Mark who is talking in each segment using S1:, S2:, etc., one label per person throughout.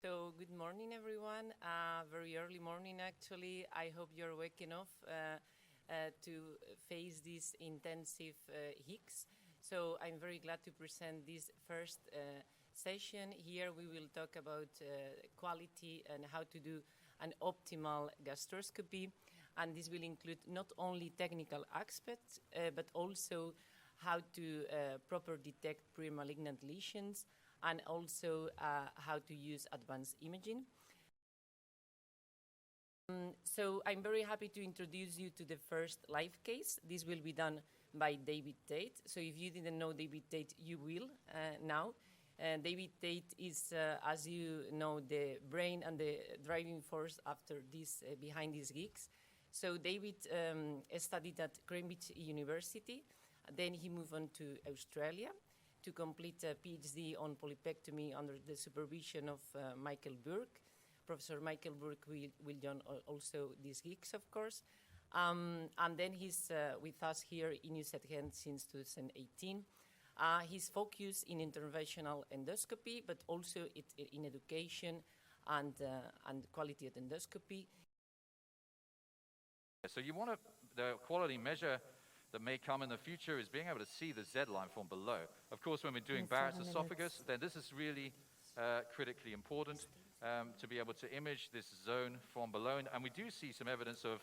S1: So good morning, everyone. Very early morning, actually. I hope you're waking up to face this intensive GIEQs. So I'm very glad to present this first session. Here we will talk about quality and how to do an optimal gastroscopy. And this will include not only technical aspects, but also how to properly detect pre-malignant lesions, and also how to use advanced imaging. So I'm very happy to introduce you to the first live case. This will be done by David Tate. So if you didn't know David Tate, you will now. David Tate is, as you know, the brain and the driving force after this, behind these GIEQs. So David studied at Cambridge University. Then he moved on to Australia to complete a PhD on polypectomy under the supervision of Michael Burke. Professor Michael Burke will join also these GIEQs, of course. And then he's with us here in UZN since 2018. He's focused in interventional endoscopy, but also in education and quality of endoscopy.
S2: So you want the quality measure that may come in the future is being able to see the Z line from below. Of course, when we're doing Barrett's esophagus, then this is really critically important to be able to image this zone from below. And we do see some evidence of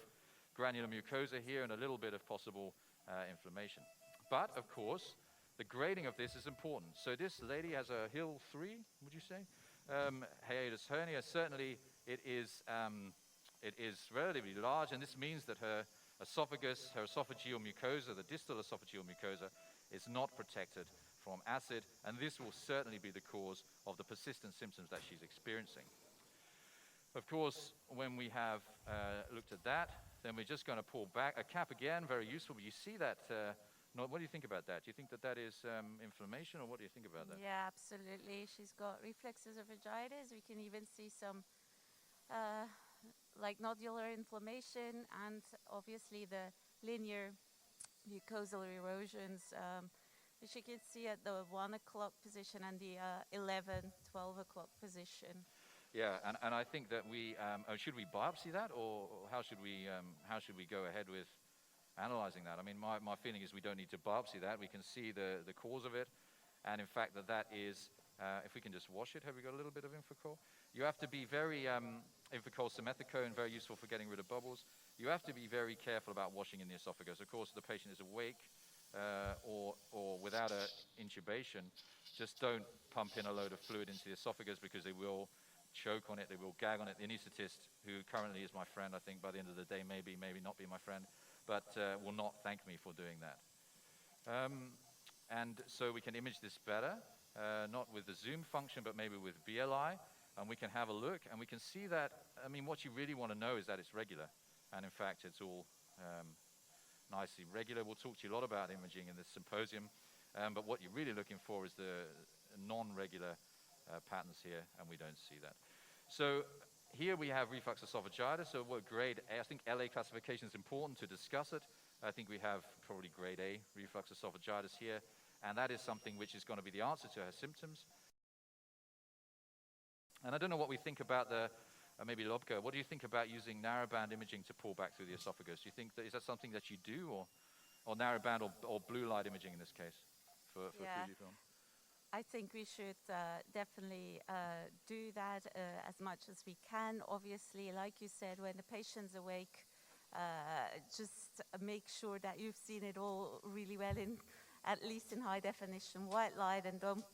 S2: granular mucosa here and a little bit of possible inflammation. But, of course, the grading of this is important. So this lady has a Hill 3, would you say? Hiatus hernia. Certainly, it is relatively large, and this means that her esophagus, her esophageal mucosa, the distal esophageal mucosa, is not protected from acid, and this will certainly be the cause of the persistent symptoms that she's experiencing. Of course, when we have looked at that, then we're just going to pull back. A cap again, very useful, but you see that, what do you think about that? Do you think that that is inflammation, or what do you think about that?
S3: Yeah, absolutely. She's got reflex esophagitis. We can even see some like nodular inflammation, and obviously the linear mucosal erosions, which you can see at the 1 o'clock position and the 11, 12 o'clock position.
S2: Yeah, and I think that we, should we biopsy that, or how should we go ahead with analyzing that? I mean, my feeling is we don't need to biopsy that. We can see the cause of it, and in fact that is, if we can just wash it. Have we got a little bit of Infocol? You have to be very, Infocol simethicone, very useful for getting rid of bubbles. You have to be very careful about washing in the esophagus. Of course, the patient is awake or without an intubation. Just don't pump in a load of fluid into the esophagus, because they will choke on it, they will gag on it. The anesthetist, who currently is my friend, I think by the end of the day, maybe not be my friend, but will not thank me for doing that. And so we can image this better, not with the zoom function, but maybe with BLI. And we can have a look, and we can see that, I mean, what you really want to know is that it's regular. And in fact, it's all nicely regular. We'll talk to you a lot about imaging in this symposium, but what you're really looking for is the non-regular patterns here, and we don't see that. So here we have reflux esophagitis. So what grade A? I think LA classification is important to discuss it. I think we have probably grade A reflux esophagitis here, and that is something which is going to be the answer to her symptoms. And I don't know what we think about the, maybe Lobko, what do you think about using narrowband imaging to pull back through the esophagus? Do you think is that something that you do, or narrowband or blue light imaging in this case for Fujifilm?
S3: I think we should definitely do that as much as we can. Obviously, like you said, when the patient's awake, just make sure that you've seen it all really well, at least in high definition white light, and don't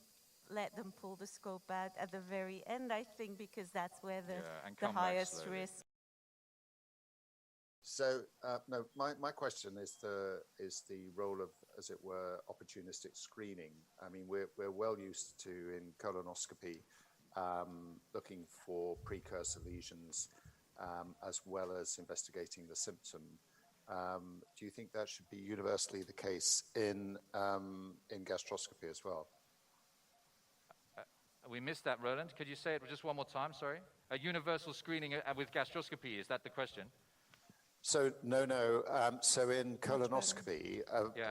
S3: let them pull the scope out at the very end, I think, because that's where the highest risk.
S4: So, no, my question is the role of, as it were, opportunistic screening. I mean, we're well used to, in colonoscopy, looking for precursor lesions, as well as investigating the symptom. Do you think that should be universally the case in gastroscopy as well?
S2: We missed that, Roland. Could you say it just one more time? Sorry. A universal screening with gastroscopy, is that the question?
S4: So no. So in colonoscopy,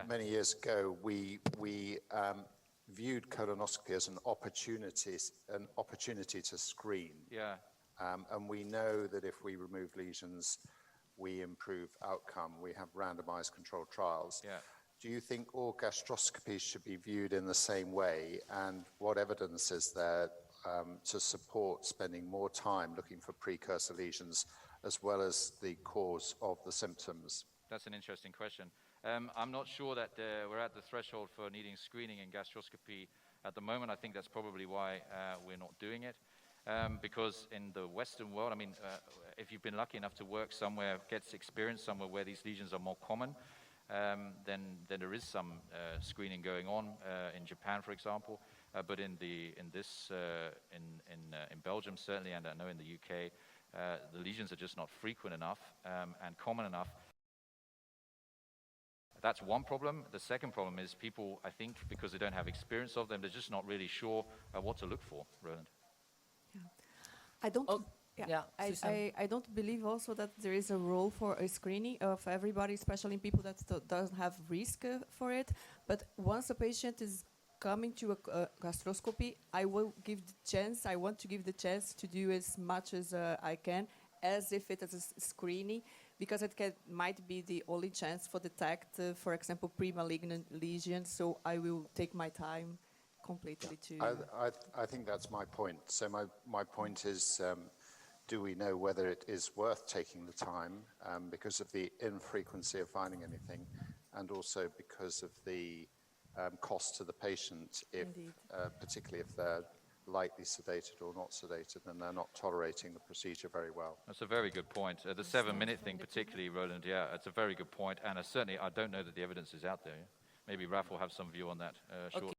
S4: many years ago, we viewed colonoscopy as an opportunity to screen.
S2: Yeah.
S4: And we know that if we remove lesions, we improve outcome. We have randomized controlled trials.
S2: Yeah.
S4: Do you think all gastroscopies should be viewed in the same way? And what evidence is there to support spending more time looking for precursor lesions as well as the cause of the symptoms?
S2: That's an interesting question. I'm not sure that we're at the threshold for needing screening in gastroscopy at the moment. I think that's probably why we're not doing it. Because in the Western world, I mean, if you've been lucky enough to work somewhere, get experience somewhere where these lesions are more common, then there is some screening going on in Japan, for example. But in Belgium certainly, and I know in the UK, the lesions are just not frequent enough and common enough. That's one problem. The second problem is people, I think, because they don't have experience of them, they're just not really sure what to look for, Roland.
S5: I don't.
S1: Oh, yeah, Susan.
S5: I don't believe also that there is a role for a screening of everybody, especially in people that doesn't have risk for it. But once a patient is coming to a gastroscopy, I will give the chance. I want to give the chance to do as much as I can, as if it is a screening, because it might be the only chance for detect, for example, pre-malignant lesions. So I will take my time completely to...
S4: I think that's my point. So my point is, do we know whether it is worth taking the time because of the infrequency of finding anything, and also because of the cost to the patient, if particularly if they're lightly sedated or not sedated and they're not tolerating the procedure very well.
S2: That's a very good point. The 7-minute thing particularly, Roland, yeah, it's a very good point. And certainly I don't know that the evidence is out there. Maybe Raf will have some view on that shortly.